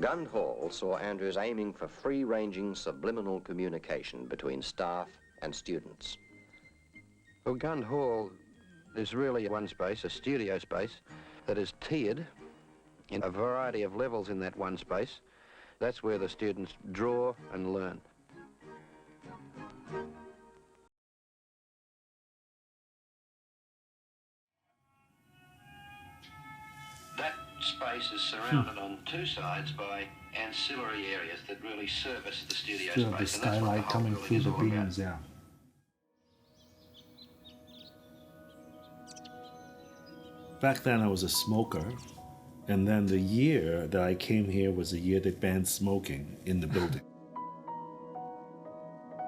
Gund Hall saw Andrews aiming for free-ranging subliminal communication between staff and students. Well, Gund Hall is really one space, a studio space, that is tiered in a variety of levels in that one space. That's where the students draw and learn. That space is surrounded on two sides by ancillary areas that really service the studio Feel space. the skylight coming through the beams, yeah. Back then I was a smoker, and then the year that I came here was the year they banned smoking in the building.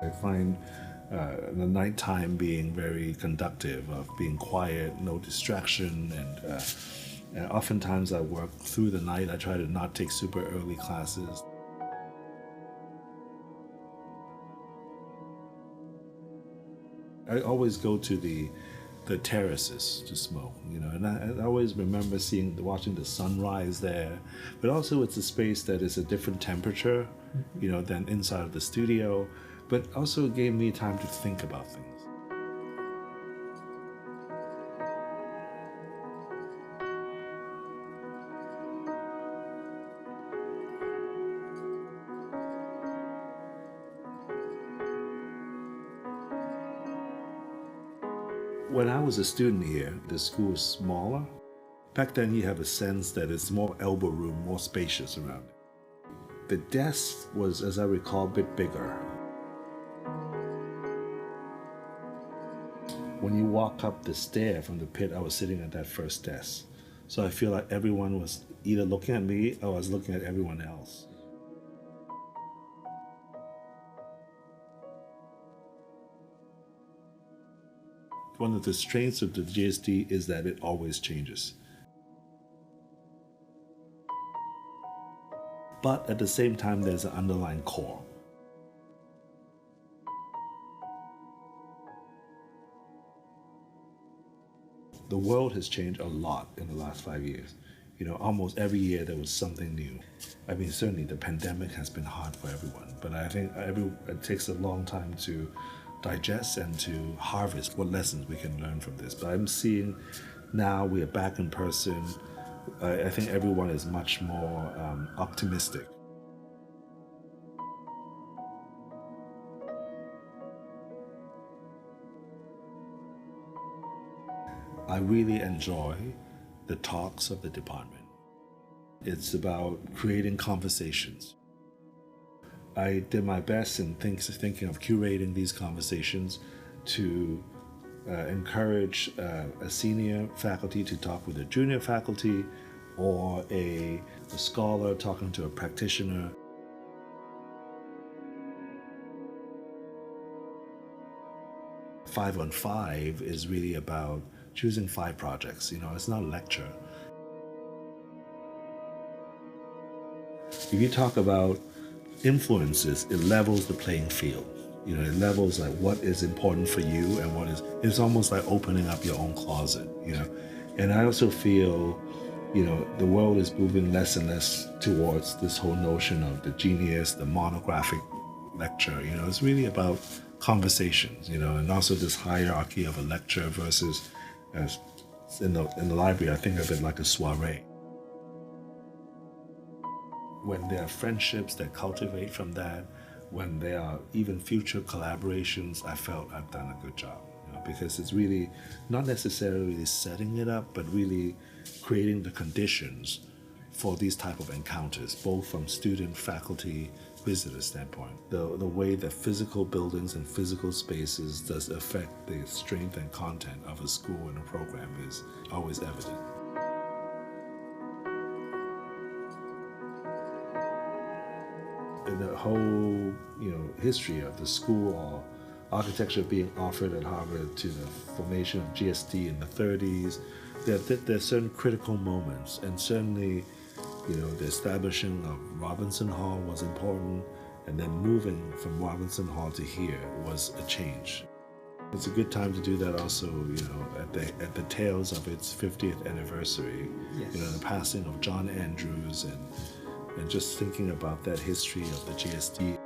I find the nighttime being very conductive, of being quiet, no distraction, and oftentimes I work through the night. I try to not take super early classes. I always go to the terraces to smoke, you know, and I always remember watching the sunrise there, but also it's a space that is a different temperature, you know, than inside of the studio, but also gave me time to think about things. When I was a student here, the school was smaller. Back then you have a sense that it's more elbow room, more spacious around it. The desk was, as I recall, a bit bigger. When you walk up the stair from the pit, I was sitting at that first desk. So I feel like everyone was either looking at me or I was looking at everyone else. One of the strengths of the GSD is that it always changes. But at the same time, there's an underlying core. The world has changed a lot in the last 5 years. You know, almost every year there was something new. I mean, certainly the pandemic has been hard for everyone, but I think it takes a long time to digest and to harvest what lessons we can learn from this. But I'm seeing now we are back in person. I think everyone is much more optimistic. I really enjoy the talks of the department. It's about creating conversations. I did my best in thinking of curating these conversations to encourage a senior faculty to talk with a junior faculty, or a scholar talking to a practitioner. Five on Five is really about choosing 5 projects. You know, it's not a lecture. If you talk about influences, it levels the playing field. You know, it levels like what is important for you and what is, it's almost like opening up your own closet, you know. And I also feel, you know, the world is moving less and less towards this whole notion of the genius, the monographic lecture. You know, it's really about conversations, you know, and also this hierarchy of a lecture versus, as in the library, I think of it like a soiree. When there are friendships that cultivate from that, when there are even future collaborations, I felt I've done a good job. You know, because it's really not necessarily setting it up, but really creating the conditions for these type of encounters, both from student, faculty, visitor standpoint. The way that physical buildings and physical spaces does affect the strength and content of a school and a program is always evident. In the whole, you know, history of the school or architecture being offered at Harvard to the formation of GSD in the 30s, there are certain critical moments, and certainly, you know, the establishing of Robinson Hall was important, and then moving from Robinson Hall to here was a change. It's a good time to do that also, you know, at the tails of its 50th anniversary. Yes. You know, the passing of John Andrews and And just thinking about that history of the GSD